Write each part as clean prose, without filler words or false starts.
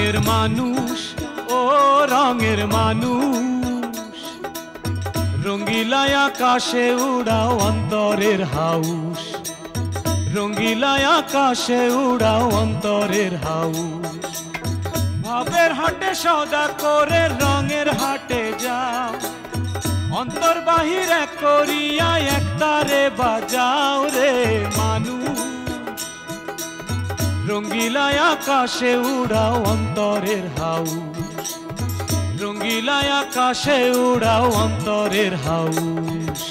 রঙের মানুষ ও রঙের মানুষ রঙ্গিলা আকাশে উড়াও অন্তরের হাউস রঙ্গিলা আকাশে উড়াও অন্তরের হাউস ভাবের হাটে সওদা করে রঙের হাটে যাও অন্তর বাহির এক করিয়া একতারে বাজাও রে মানুষ রঙ্গিলা আকাশে উড়াও অন্তরের হাউস রঙ্গিলা আকাশে উড়াও অন্তরের হাউস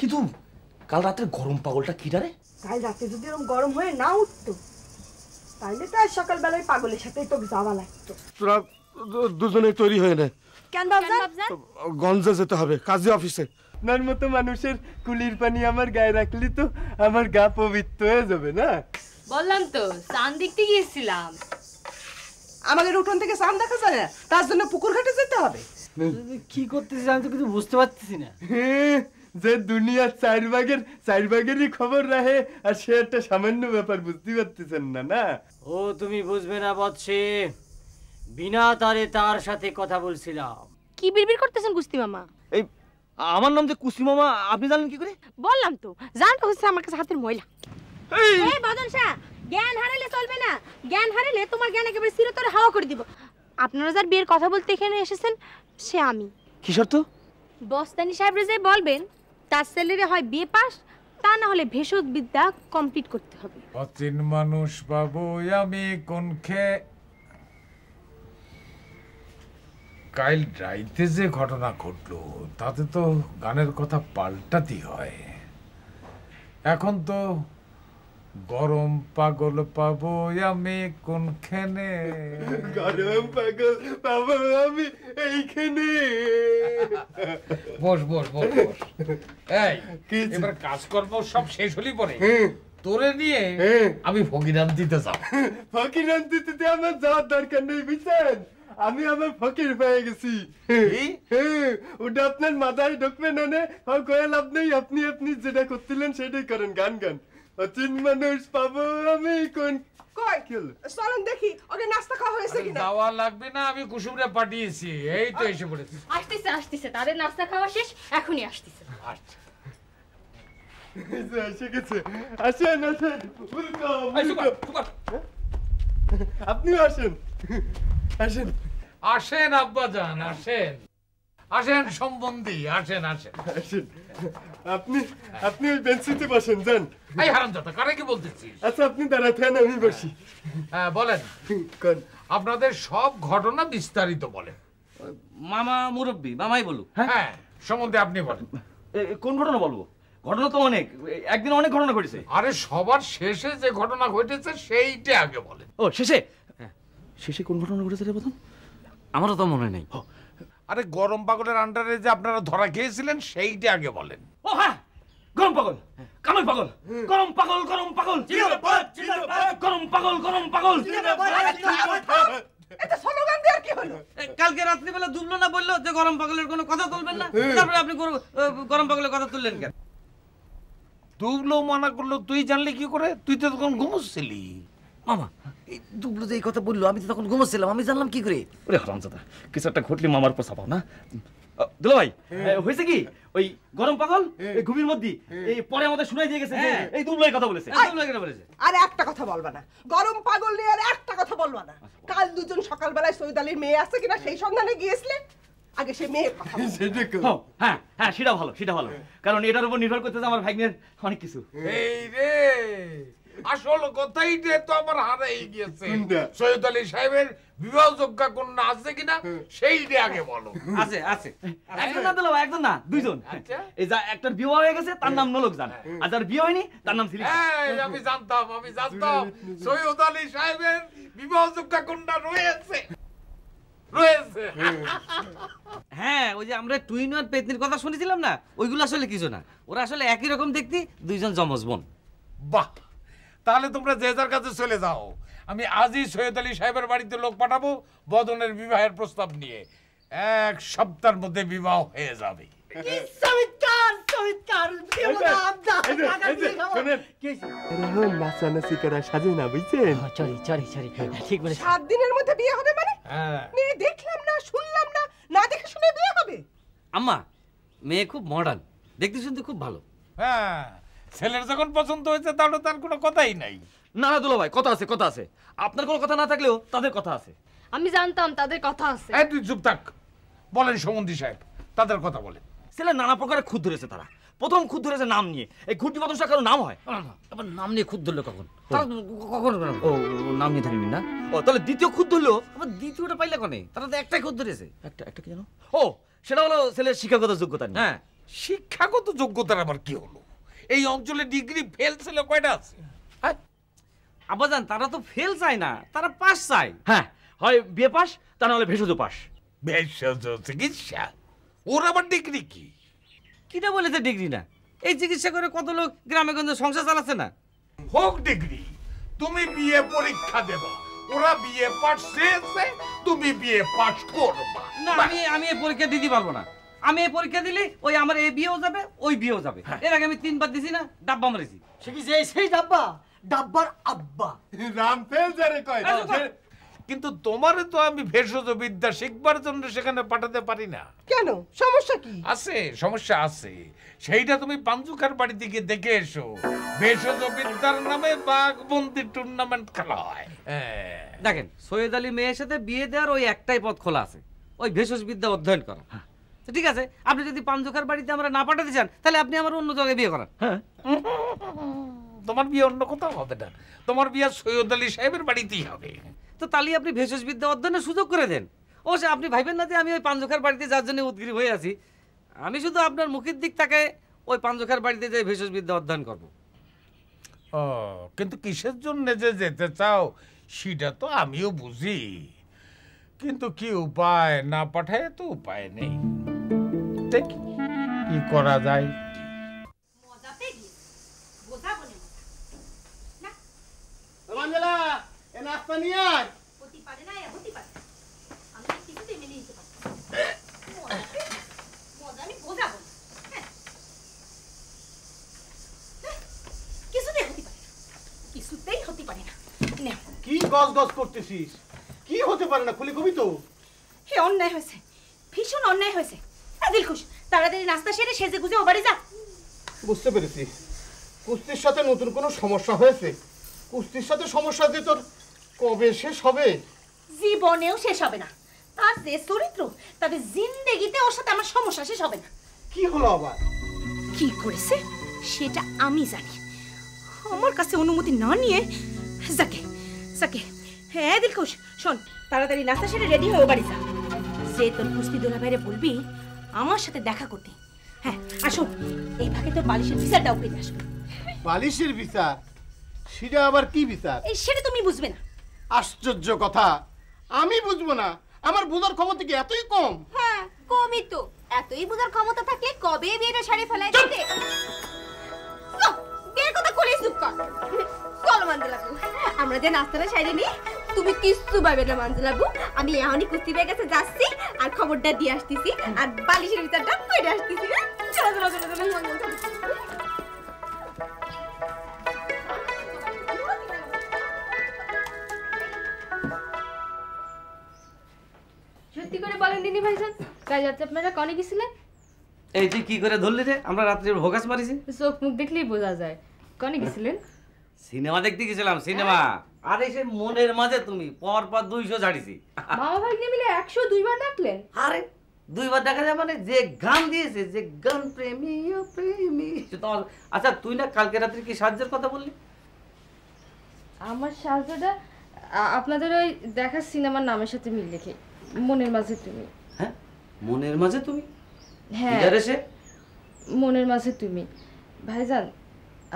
কিন্তু কাল রাতে গরম পাগলটা কিটা রে? কাল রাতে যদি এরকম গরম হয়ে না উঠতো তাহলে তো আজ সকালবেলায় পাগলের সাথেই তোকে যাওয়া লাগতো। তোরা দুজনে তৈরি হয়ে নে। কেন বাবজান? গঞ্জে যেতে হবে, কাজী অফিসে। আপনার মতো মানুষের কুলির পানি আমার গায়ে রাখলি তো আমার গা পবিত্র হয়ে যাবে না? বললাম তো চাঁদ দেখতে গিয়েছিলাম। আমাদের উঠোন থেকে চাঁদ দেখা যায় না, তার জন্য পুকুর ঘাটে যেতে হবে। কি করতেছিস আমি তো কিছু বুঝতে পারতেছি না। যে দুনিয়ার চার ভাগেরই খবর রাখে আর সে একটা সামান্য ব্যাপার বুঝতে পারতেছেন না। না ও তুমি বুঝবে না বৎসে, বিনা তারে তার সাথে কথা বলছিলাম। কি বিড়বিড় করতেছেন কুস্তি মামা? এই আমার নাম যে কুস্তি মামা, আপনি জানেন কি করে? বললাম তো জানতে হচ্ছে আমার কাছে হাতের ময়লা। এই বাদন শাহ, জ্ঞান হারালে চলবে না। জ্ঞান হারালে তোমার জ্ঞান একেবারে চিরতরে হাওয়া করে দিব। আপনারা যার বিয়ের কথা বলতে এখানে এসেছেন সে আমি। কি শর্ত? বস্তানি সাহেবরে যে বলবেন তার ছেলেরে হয় বিয়ে পাস, তা না হলে ভেষজ বিদ্যা কমপ্লিট করতে হবে। অচিন মানুষ পাবো আমি কোন কাল রাইতে যে ঘটনা ঘটলো তাতে তো গানের কথা পাল্টাতেই হয়। এখন তো গরম পাগল পাবো আমি কোনখানে, গরম পাগল পাবো আমি এইখানে। বস বস বস বস। এই এবার কাজকর্ম সব শেষ হলি পরে তোরে নিয়ে আমি ফকিরান দিতে যাব। ফকিরান দিতে আমার যাওয়ার দরকার নেই বুঝছেন, আমি আমার ফকির পেয়ে গেছি। ওটা আপনার মাথায় ঢুকবে না, কয়ে লাভ নেই। আপনি আপনি যেটা করছিলেন সেটাই করেন। গান গান অচিন মানুষ পাবো আমি কোন। কই চলেন দেখি ওকে নাস্তা খাওয়া হয়েছে কিনা। যাওয়া লাগবে না, আমি কুসুমরে পাঠিয়েছি, এই তো এসে পড়েছি। আসতেছে আসতেছে, তাদের নাস্তা খাওয়া শেষ, এখনই আসতেছে। এসে গেছে, আসেন আসেন। আপনিও আসেন আসেন আসেন আব্বাজান, আসেন আসেন সম্বন্ধী, আসেন আসেন আসেন। আপনি আপনি ওই বেঞ্চিতে বসেন যান। এই হারামজাদা, কারে কি বলতেছিস? আচ্ছা আপনি দাঁড়াতেন, আমি বসি। হ্যাঁ বলেন, আপনাদের সব ঘটনা বিস্তারিত বলেন। মামা মুরব্বী, মামাই বলুক। হ্যাঁ সম্বন্ধে আপনি বলেন। কোন ঘটনা বলবো? ঘটনা তো অনেক, একদিন অনেক ঘটনা ঘটেছে। আরে সবার শেষে যে ঘটনা ঘটেছে সেইটা আগে বলেন। ও শেষে? শেষে কোন ঘটনা ঘটেছে রে প্রথম? আমারও তো মনে নেই। আরে গরম পাগলের আন্ডারে যে আপনারা ধরা খেয়েছিলেন সেইটা আগে বলেন। ও হ্যাঁ, গরম পাগল, কামাল পাগল, গরম পাগল, গরম পাগল, গরম পাগল, গরম পাগল। এটা স্লোগান দেওয়ার কি হলো? কালকে রাত্রিবেলা দুবলো না বললো যে গরম পাগলের কোনো কথা তুলবেন না, তারপরে আপনি গরম পাগলের কথা তুললেন কেন? দুবলো মানা করলো, তুই জানলি কি করে? তুই তো তখন ঘুমোচ্ছিলি। মামা এই দুবলো যে এই কথা বললো, আমি তো তখন ঘুমোচ্ছিলাম, আমি জানলাম কি করে? ওরে হারামজাদা, কিছু একটা ঘটলে মামার উপর চাপাও না। দুলা ভাই, হয়েছে কি ওই গরম পাগল এই ঘুমের মধ্যে এই পরে আমাদের শুনাই দিয়ে গেছে যে এই দুবলাই কথা বলেছে। আর একটা কথা বলবা না, গরম পাগল নিয়ে আর একটা কথা বলবা না। কাল দুজন সকালবেলায় সৈয়দ আলীর মেয়ে আছে কিনা সেই সন্ধানে গিয়েছিলে, আগে সে মেয়ের কথা বলো। হ্যাঁ হ্যাঁ, সেটা ভালো, সেটা ভালো, কারণ এটার উপর নির্ভর করতেছে আমার ভাগ্নের অনেক কিছু। এই রে, আসল কথাই তো আমার হারাই গিয়েছে। সৈয়দ আলী সাহেবের বিবাহযোগ্য কন্যা আছে কিনা সেইটা আগে বলো। আছে আছে, একজন না দিলাম, একজন না দুইজন। এই যা একটার বিবাহ হয়ে গেছে তার নাম নলক জান, আর যার বিয়ে হয়নি তার নাম সিলিম। আমি জানতাম সৈয়দ আলী সাহেবের বিবাহযোগ্য কন্যা রয়েছে। হ্যাঁ, ওই যে আমরা টুইন আর পেতনির কথা শুনেছিলাম না, ওইগুলো আসলে কিছু না, ওরা আসলে একই রকম দেখতে, দুইজন যমজ বোন। বাহ, তাহলে তোমরা যে যার কাছে চলে যাও। আমি আজই সৈয়দ আলী সাহেবের বাড়িতে লোক পাঠাবো বদনের বিবাহের প্রস্তাব নিয়ে। 1 সপ্তাহের মধ্যে বিবাহ হয়ে যাবে। নাচানাচি করা সাজে না, বুঝছেন? ঠিক বলে 7 দিনের মধ্যে বিয়ে হবে মানে? মেয়ে দেখলাম না, শুনলাম না, না দেখে শুনে বিয়ে হবে? আম্মা, মেয়ে খুব মডার্ন, দেখতে শুনতে খুব ভালো। হ্যাঁ, ছেলের যখন পছন্দ হয়েছে তাহলে তার কোনো কথাই নাই। না না দুলা ভাই, কথা আছে, কথা আছে। আপনার কোনো কথা না থাকলেও তাদের কথা আছে। আমি জানতাম তাদের কথা আছে। এই তুই চুপ থাক। বলেন সমন্ধি সাহেব, তাদের কথা বলেন। ছেলে নানা প্রকারের খুদ ধরেছে তারা। প্রথম খুদ ধরেছে নাম নিয়ে। এই ঘুরটি বদন কারো নাম হয়? আবার নাম নিয়ে খুদ ধরলো কখন? তারা কখন ও নাম নিয়ে ধরিনি না। ও তাহলে দ্বিতীয় খুদ ধরলো? আবার দ্বিতীয়টা পাইলে কনে? তারা তো একটাই খুদ ধরেছে। একটা কি জানো? ও সেটা হলো ছেলের শিক্ষাগত যোগ্যতা নিয়ে। হ্যাঁ, শিক্ষাগত যোগ্যতার আবার কি হলো? এই অঞ্চলে ডিগ্রি ফেল ছেলে কয়টা আছে? আব্বাজান, তারা তো ফেল চায় না, তারা পাস চায়। হ্যাঁ, হয় বিএ পাস, তা নাহলে ভেষজ পাস। ভেষজ চিকিৎসা, ওর আবার ডিগ্রি কি? কিটা বলেছে ডিগ্রি না? এই চিকিৎসা করে কত লোক গ্রামে গঞ্জে সংসার চালাচ্ছে না। হোক ডিগ্রি, তুমি বিএ পরীক্ষা দেবা, ওরা বিএ পাস হয়েছে, তুমি বিএ পাস করবা না। আমি এই পরীক্ষা দিতে পারবো না। আমি এই পরীক্ষা দিলে ওই আমার এই বিয়েও যাবে, ওই বিয়েও যাবে। এর আগে আমি 3 বার দিছি না, ডাব্বা মারেছি। সে কি সেই ডাব্বা? ডাব্বার আব্বা রাম ফেল যারে কয়। কিন্তু তোমারে তো আমি ভেষজ বিদ্যা শিখবার জন্য সেখানে পাঠাতে পারি না। কেন, সমস্যা কি? আছে, সমস্যা আছে। সেইটা তুমি পাঞ্জুকার বাড়িতে গিয়ে দেখে এসো। ভেষজ বিদ্যার নামে বাঘবন্দি টুর্নামেন্ট খেলা হয়। দেখেন, সৈয়দ আলী মেয়ের সাথে বিয়ে দেওয়ার ওই একটাই পথ খোলা আছে, ওই ভেষজ বিদ্যা অধ্যয়ন করা। তো ঠিক আছে, আপনি যদি পাঞ্জুকার বাড়িতে আমরা না পাঠাতে চান, তাহলে আপনি আমার অন্য জায়গায় বিয়ে করান। হ্যাঁ, তোমার বিয়ে অন্য কোথাও হবে না, তোমার বিয়ে সৈয়দ আলী সাহেবের বাড়িতেই হবে। তো তাহলে আপনি ভেষজ বিদ্যা অধ্যয়নের সুযোগ করে দেন। অবশ্য আপনি ভাইবেন না যে আমি ওই পাঞ্জুকার বাড়িতে যার জন্য উদ্গ্রীব হয়ে আছি। আমি শুধু আপনার মুখের দিক থেকে ওই পাঞ্জুকার বাড়িতে যাই ভেষজ বিদ্যা অধ্যয়ন করব। ও, কিন্তু কিসের জন্য যে যেতে চাও সেটা তো আমিও বুঝি, কিন্তু কি উপায়, না পাঠায় তো উপায় নেই। দেখি কি করা যায়। মঞ্জলা, এ নাস্তা নিয়ে আয়। কিছুতেই হতে পারে না। কি গজ গজ করতেছিস? কি হতে পারে না, খুলি কবি তো। হে অন্যায় হয়েছে, ভীষণ অন্যায় হয়েছে। দিলখুশ, তাড়াতাড়ি নাস্তা সেরে সেজে গুজে ও বাড়ি যা। বুঝতে পেরেছি, কুস্তির সাথে নতুন কোনো সমস্যা হয়েছে। কুস্তির সাথে সমস্যা যে তোর কবে শেষ হবে? জীবনেও শেষ হবে না। তার যে চরিত্র, তাদের জিন্দেগিতে ওর সাথে আমার সমস্যা শেষ হবে না। কি হলো আবার? কি করেছে সেটা আমি জানি। আমার কাছে অনুমতি না নিয়ে যাকে যাকে। হ্যাঁ দিলখুশ, শোন, তাড়াতাড়ি নাস্তা সেরে রেডি হয়ে ও বাড়ি যা। যে তোর কুস্তি দোলা বাইরে বলবি আমার সাথে দেখা করতে। হ্যাঁ আসো, এই ভাগে তোর বালিশের বিচারটাও পেয়ে আসবে। বালিশের বিচার? সেটা আবার কি বিচার? এই সেটা তুমি বুঝবে না। আশ্চর্য কথা, আমি বুঝবো না? আমার বোঝার ক্ষমতা কি এতই কম? হ্যাঁ কমই তো। এতই বোঝার ক্ষমতা থাকলে কবে বিয়েটা সারে ফেলায় দিতে। বিয়ের কথা কইলে চুপ কর। চলো মানজলাবু, আমরা যে নাস্তাটা সাইরে নি, তুমি কিচ্ছু পাবে না মানজলাবু। আমি এখনই কুস্তি পেয়ে গেছে যাচ্ছি আর খবরটা দিয়ে আসতেছি আর বালিশের বিচারটা কইরা আসতেছি। চলো চলো চলো চলো। সত্যি করে বলেন দিদি ভাইজান, কাল রাতে আপনারা কনে গেছিলেন? এই তুই কি করে ধরলি রে? আমরা রাত্রে ভোগাস মারিছি। চোখ মুখ দেখলেই বোঝা যায়। কনে গেছিলেন? সিনেমা দেখতে গেছিলাম, সিনেমা। আরে সে মনের মাঝে তুমি পর পর 200 ঝাড়িছি। মামা ভাগ্নে মিলে 102 বার ডাকলেন? আরে 2 বার দেখা যায় মানে যে গান দিয়েছে, যে গান প্রেমী ও প্রেমী। আচ্ছা তুই না কালকে রাত্রে কি সাহায্যের কথা বললি? আমার সাহায্যটা আপনাদের ওই দেখা সিনেমার নামের সাথে মিল রেখে, মনের মাঝে তুমি। হ্যাঁ মনের মাঝে তুমি? হ্যাঁ ইদারে সে মনের মাঝে তুমি। ভাইজান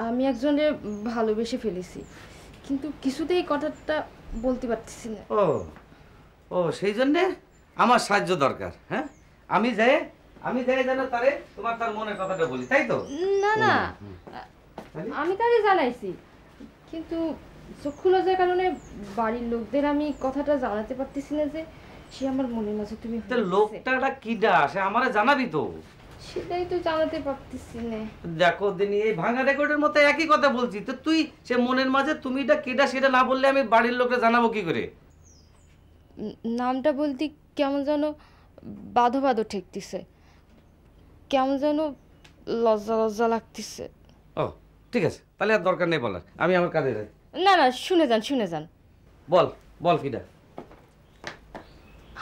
আমি একজনের ভালোবেসে ফেলেছি, কিন্তু কিছুতেই কথাটা বলতে পারতেছি না। ও ও সেই জন্যে আমার সাহায্য দরকার। হ্যাঁ আমি যাই জানো তারে তোমার তার মনের কথাটা বলি, তাই তো? না না আমি তারে জানাইছি, কিন্তু চক্ষু লজ্জার কারণে বাড়ির লোকদের আমি কথাটা জানাতে পারতেছি না যে সে আমার মনের মাঝে তুমি। লোকটা কিডা সে আমারে জানাবি তো। সেটাই তো জানাতে পারতেছি না। দেখো দিনি এই ভাঙা রেকর্ডের মতো একই কথা বলছি, তো তুই সে মনের মাঝে তুমিটা কিডা সেটা না বললে আমি বাড়ির লোকরা জানাবো কি করে? নামটা বলতে কেমন যেন বাধো বাধো ঠেকতেছে, কেমন যেন লজ্জা লজ্জা লাগতেছে। ও ঠিক আছে, তাহলে আর দরকার নেই বলার, আমি আমার কাজে যাই। না না শুনে যান। বল বল কিডা?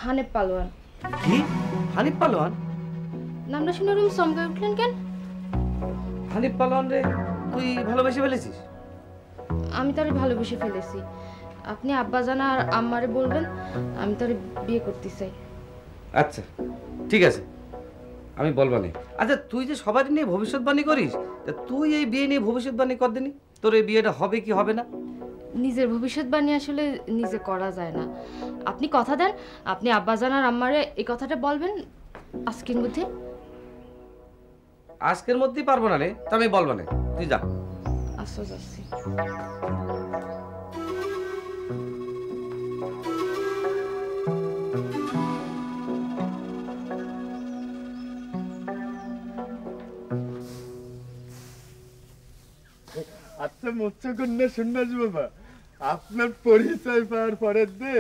হানিফ পালোয়ান। কি হানিফ পালোয়ান? নামটা শুনে ওরকম চমকে উঠলেন কেন? হানিফ পালোয়ান রে তুই ভালোবেসে ফেলেছিস? আমি তারে ভালোবেসে ফেলেছি। আপনি আব্বাজান আর আম্মারে বলবেন আমি তারে বিয়ে করতে চাই। আচ্ছা ঠিক আছে, আমি বলবানি। আচ্ছা তুই যে সবার নিয়ে ভবিষ্যৎবাণী করিস, তা তুই এই বিয়ে নিয়ে ভবিষ্যৎবাণী কর দিনি, তোর এই বিয়েটা হবে কি হবে না? নিজের ভবিষ্যৎবাণী আসলে নিজে করা যায় না। আপনি কথা দেন, আপনি আব্বাজান আর আম্মারে এই কথাটা বলবেন আজকের মধ্যে। আজকের মধ্যেই পারবো না রে, তা আমি বলবো না, তুই যা। আচ্ছা যাচ্ছি। আচ্ছা মৎস্যকন্যা সন্ন্যাসী বাবা, আপনার পরিচয় পাওয়ার পরের দে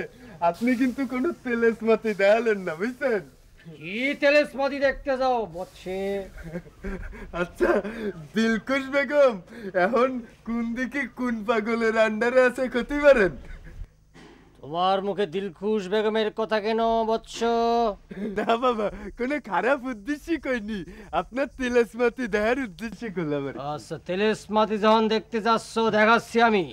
আপনি কিন্তু কোনো তেলেসমাতি দেখালেন না, বুঝছেন? কি তেলেসমাতি দেখতে যাও বচ্ছে? আচ্ছা দিলখুশ বেগম এখন কোন দিকে কোন পাগলের আন্ডারে আছে ক্ষতি পারেন? তোমার মুখে দিলখুশ বেগমের কথা কেন বৎস? না বাবা, কোনো খারাপ উদ্দেশ্যই কইনি, আপনার তেলেসমাতি দেখার উদ্দেশ্যে করলাম। আচ্ছা তেলেসমাতি যখন দেখতে যাচ্ছ দেখাচ্ছি আমি।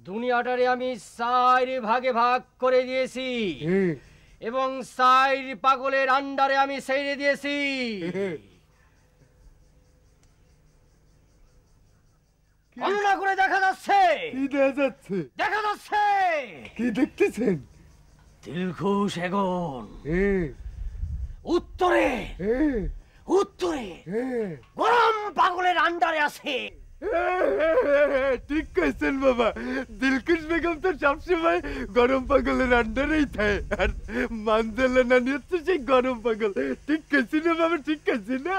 দুনিয়াটারে আমি 4 ভাগে ভাগ করে দিয়েছি এবং 4 পাগলের আন্ডারে আমি ছেড়ে দিয়েছি। গণনা করে দেখা যাচ্ছে। কি দেখা যাচ্ছে? দেখা যাচ্ছে। কি দেখতেছেন? দিলখুশ বেগম উত্তরে গরম পাগলের আন্ডারে আছে। ঠিক কইছেন বাবা, দিলখুশ বেগম তো সবসময় গরম পাগলের আন্ডারেই থাকে, আর মানজেলা নানি হচ্ছে সেই গরম পাগল। ঠিক কইছি না বাবা? ঠিক কইছি না?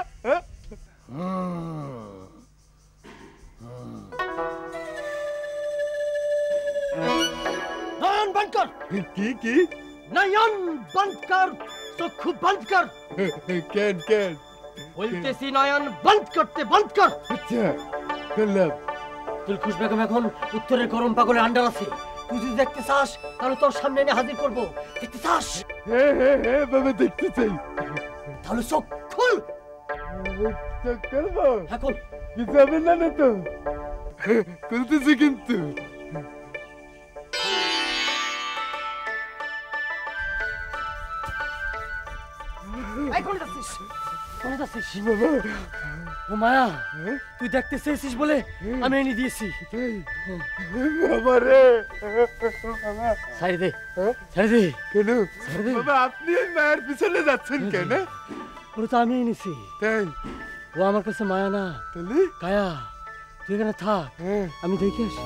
নয়ন বন্ধ কর। কি কি? নয়ন বন্ধ কর, চক্ষু বন্ধ কর। কেন কেন বলতেছি নয়ন বন্ধ করতে, বন্ধ কর। আচ্ছা করলাম। দিলখুশ বেগম এখন উত্তরের গরম পাগলের আন্ডার আছে। তুই যদি দেখতে চাস তাহলে তোর সামনে এনে হাজির করবো। দেখতে চাস? হ্যাঁ বাবা দেখতে চাই। তাহলে চোখ খুল। চোখ খুলবো? হ্যাঁ খুল। কিছু হবে না না তো? খুলতেছি কিন্তু। ও মায়া, তুই দেখতে চেয়েছিস বলে আমি এনে দিয়েছি। ছাড়ি দে, ছাড়ি দে। কেন বাবা আপনি ওই মায়ের পিছনে যাচ্ছেন কেন? ওরা তো আমি এনেছি। তাই? ও আমার কাছে মায়া না, তাহলে কায়া। তুই এখানে থাক, আমি দেখে আসি।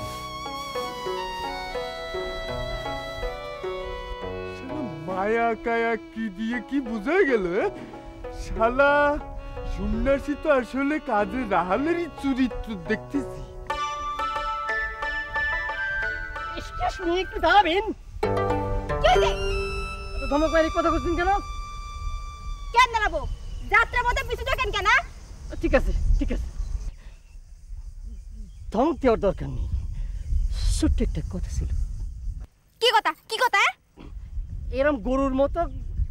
কায়া কায়া কি দিয়ে কি বোঝা গেল? শালা সন্ন্যাসী তো আসলে কাজে রাহালেরই চরিত্র দেখতেছি। একটু দাঁড়াবেন। ধমক বাইরে কথা বলছেন কেন? কেন দাঁড়াবো? যাত্রার মধ্যে পিছু দেখেন কেন? ঠিক আছে ঠিক আছে, ধমক দেওয়ার দরকার নেই। ছোট্ট একটা কথা ছিল। কি কথা? কি কথা? এরম গরুর মতো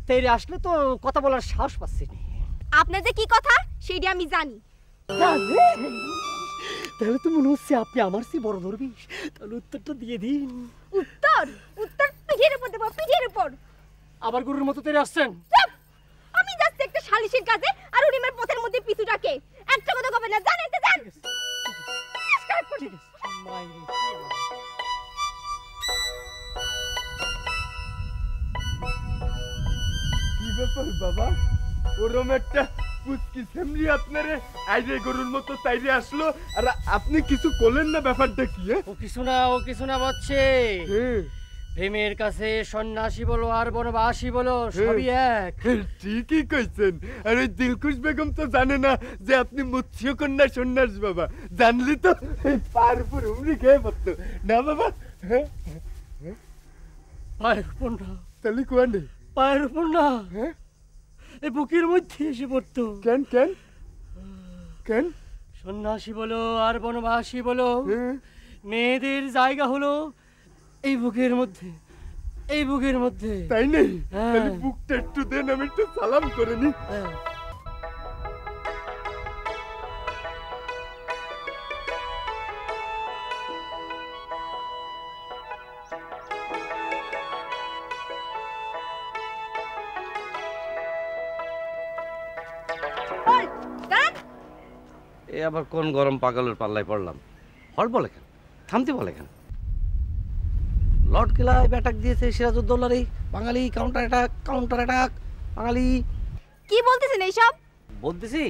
তেরে আসলে তো কথা বলার সাহস পাচ্ছি না। আপনার যে কি কথা সেটা আমি জানি। তাহলে তো মনে হচ্ছে আপনি আমার চেয়ে বড় দরবেশ। তাহলে উত্তরটা দিয়ে দিন। উত্তর? উত্তর পিঠের উপর দেবো, পিঠের উপর। আবার গরুর মতো তেরে আসছেন? আমি যাচ্ছি একটা সালিশের কাজে, আর উনি আমার পথের মধ্যে পিছু ডাকে। একটা কথা কবে না, জানেন তো জান। কি ব্যাপার বাবা, ওরম একটা পুচকি সেমরি আপনারে আইরে গরুর মতো তাইরে আসলো, আর আপনি কিছু করলেন না? ব্যাপারটা কি? ও কিছু না বলছে। প্রেমের কাছে সন্ন্যাসী বলো আর বনবাসী বলো সবই এক। ঠিকই কইছেন। আর ওই দিলখুশ বেগম তো জানে না যে আপনি মৎস্যকন্যা সন্ন্যাস বাবা। জানলি তো পার উপর উমরি খেয়ে পড়তো না বাবা। পায়ের উপর না। তাহলে কোয়ানে? পায়ের উপর না, এই বুকের মধ্যে এসে পড়তো। কেন কেন কেন? সন্ন্যাসী বলো আর বনবাসী বলো, মেয়েদের জায়গা হলো এই বুকের মধ্যে, এই বুকের মধ্যে। তাই নেই? তাহলে বুকটা একটু দেন, আমি একটু সালাম করে নি। এ আবার কোন গরম পাগলের পাল্লায় পড়লাম? হল বলে কেন, থামতে বলে কেন? লর্ড ক্লাইভ অ্যাটাক দিয়েছে সিরাজউদ্দৌলার এই বাঙালি কাউন্টার অ্যাটাক বাঙালি। কি বলতেছেন এইসব? বলতেছি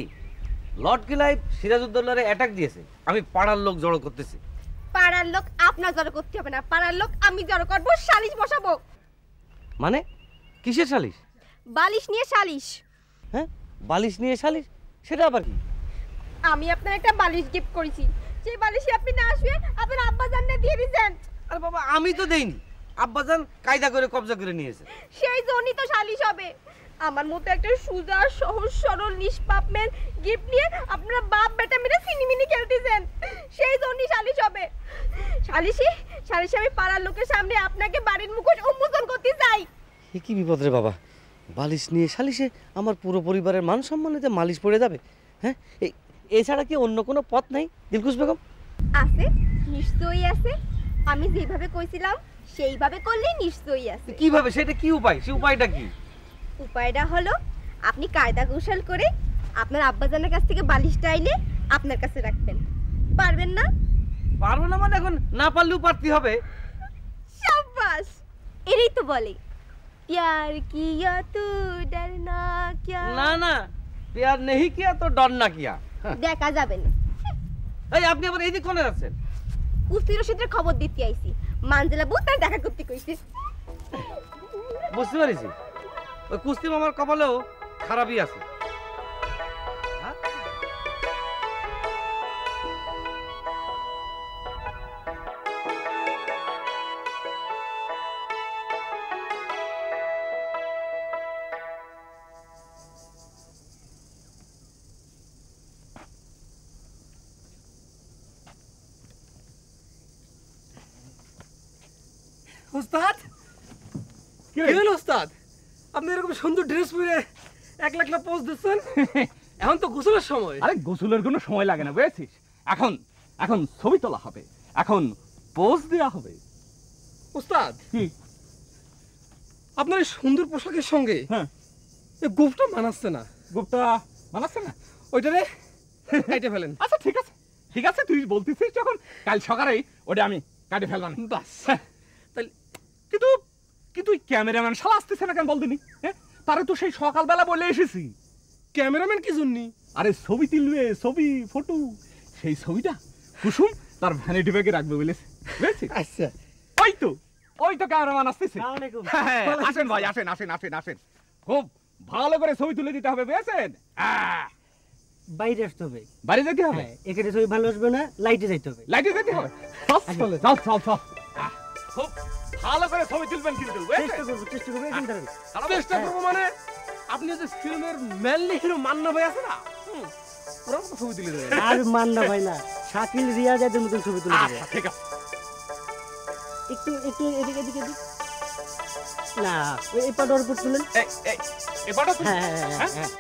লর্ড ক্লাইভ সিরাজউদ্দৌলার অ্যাটাক দিয়েছে, আমি পাড়ার লোক জড়ো করতেছি। পাড়ার লোক আপনার জড়ো করতে হবে না, পাড়ার লোক আমি জড়ো করবো, সালিশ বসাবো। মানে কিসের সালিশ? বালিশ নিয়ে সালিশ। হ্যাঁ, বালিশ নিয়ে সালিশ? সেটা আবার কি? আমি আপনার একটা বালিশ গিফট করেছি, সেই বালিশে আপনি না আসবে আপনার আব্বা জাননে দিয়ে দিয়েছেন। আরে বাবা, আমি তো দেইনি, আব্বাজান কায়দা করে কবজা করে নিয়েছে। সেই জন্যই তো সালিশ হবে। আমার মতো একটা সুজা সহজ সরল নিষ্পাপ মেয়ের গিফট নিয়ে আপনারা বাপ বেটা মিলে সিনিমিনি খেলতেছেন, সেই জন্যই সালিশ হবে। সালিশে আমি পাড়ার লোকের সামনে আপনাকে বাড়ির মুখোশ উন্মোচন করতে চাই। এ কি বিপদ রে বাবা, বালিশ নিয়ে সালিশে আমার পুরো পরিবারের মান সম্মানেতে মালিশ পড়ে যাবে। হ্যাঁ, এছাড়া কি অন্য কোনো পথ নাই দিলখুশ বেগম? আছে, নিশ্চয়ই আছে। আমি যেভাবে কইছিলাম সেইভাবে করলে নিশ্চয়ই আছে। কিভাবে? সেটা কি উপায়? সে উপায়টা কি? উপায়টা হলো আপনি কায়দা কৌশল করে আপনার আব্বাজানের কাছ থেকে বালিশটা আইলে আপনার কাছে রাখবেন। পারবেন না? পারবো না মানে এখন না পারলেও পারতে হবে। শাবাশ, এরই তো বলে প্যার কিয়া তো ডরনা কিয়া। না না, প্যার নেহি কিয়া তো ডরনা কিয়া। দেখা যাবে না। এই আপনি আবার এই দিক কোনে যাচ্ছেন? কুস্তি রশিদের খবর দিতে আইছি, মানজেলা বউ তার দেখা করতে কইছে। বুঝতে পারিছি, ওই কুস্তি মামার কপালেও খারাপই আছে। ওস্তাদ, কি হলো ওস্তাদ? আপনি এরকম সুন্দর ড্রেস পরে এক লাখ পোজ দিচ্ছেন, এখন তো গোসলের সময়। আরে গোসলের কোনো সময় লাগে না বুঝেছিস? এখন ছবি তোলা হবে, এখন পোজ দেওয়া হবে। ওস্তাদ, আপনার এই সুন্দর পোশাকের সঙ্গে এই গোফটা মানাচ্ছে না। গোফটা মানাচ্ছে না? ওইটারে কেটে ফেলেন। আচ্ছা ঠিক আছে, তুই বলতেছিস যখন, কাল সকালে ওটা আমি কাটে ফেললাম। বাস। তাহলে কিন্তু ক্যামেরাম্যান শালা আসতেছে না কেন বলদিনি? হ্যাঁ, তারে তো সেই সকালবেলা বলে এসেছি। ক্যামেরাম্যান কি জন্য? আরে ছবি তুলবে, ছবি ফটো, সেই ছবিটা কুসুম তার ভ্যানিটি ব্যাগে রাখবে বলেছে, বুঝেছিস? আচ্ছা, ওই তো ক্যামেরাম্যান আসতেছে। হ্যাঁ, আসেন ভাই, আসেন আসেন আসেন আসেন। খুব ভালো করে ছবি তুলে দিতে হবে, বুঝেছেন? বাইরে আসতে হবে, বাড়ি যেতে হবে। এখানে ছবি ভালো আসবে না, লাইটে যাইতে হবে। লাইটে যেতে হবে। চল চল চল। খুব ভালো করে ছবি তুলবেন কিন্তু, চেষ্টা করবো চেষ্টা করবো। চেষ্টা করবো মানে আপনি যে ফিল্মের মেনলি হিরো মান্না ভাই আছে না, ওরা তো ছবি তুলে দেবে। আর মান্না ভাই না, শাকিল রিয়াজ এদের মতন ছবি তুলে দেবে। ঠিক আছে, একটু একটু এদিকে এদিকে এদিকে না, এই পাটার উপর তুলেন। এই পাটা তুলেন। হ্যাঁ হ্যাঁ।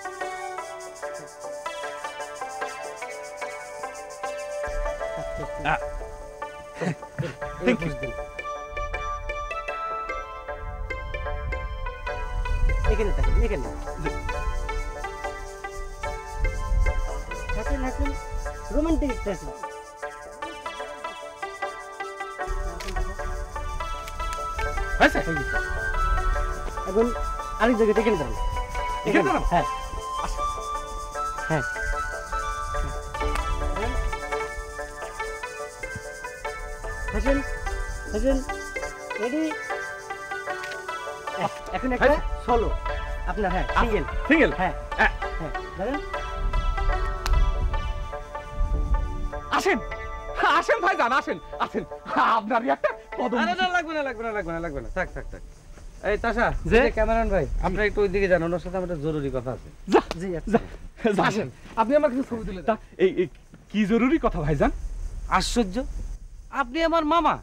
এখানে থাকেন, এখানে থাকেন থাকেন, রোমান্টিক একটা আছে। এখন আরেক জায়গায় এখানে দাঁড়ান, এখানে দাঁড়ান। হ্যাঁ হ্যাঁ, হাসেন হাসেন, রেডি। এখন একটা সোলো আপনার। হ্যাঁ, সিঙ্গেল সিঙ্গেল। হ্যাঁ হ্যাঁ, দাঁড়ান। আসেন আসেন ভাইজান, আসেন আসেন। আপনার একটা কদম। আরে না, লাগবে না লাগবে না লাগবে না লাগবে না, থাক থাক থাক। এই তাশা, যে ক্যামেরাম্যান ভাই, আপনারা একটু ওইদিকে যান, ওনার সাথে আমার জরুরি কথা আছে। জি আসেন, আপনি আমার কিছু ছবি তুলে দেন। এই কি জরুরি কথা ভাইজান? আশ্চর্য, আপনি আমার মামা,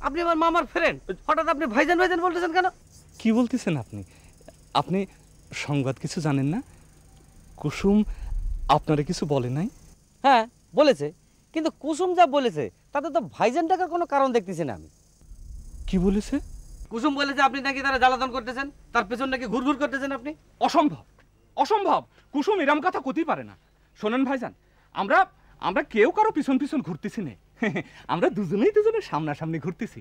আপনি আমার মামার ফ্রেন্ড, হঠাৎ আপনি ভাইজান ভাইজান বলতেছেন কেন? কি বলতেছেন আপনি? আপনি সংবাদ কিছু জানেন না? কুসুম আপনারা কিছু বলে নাই? হ্যাঁ বলেছে, কিন্তু কুসুম যা বলেছে তাতে তো ভাইজান টাকার কোনো কারণ দেখতেছি না আমি। কি বলেছে? কুসুম বলেছে আপনি নাকি তারা জ্বালাতন করতেছেন, তার পেছন নাকি ঘুরঘুর করতেছেন আপনি। অসম্ভব অসম্ভব, কুসুম এরম কথা কতেই পারে না। শোনেন ভাইজান, আমরা আমরা কেউ কারো পিছন পিছন ঘুরতেছি না, আমরা দুজনেই দুজনের সামনাসামনি ঘুরতেছি।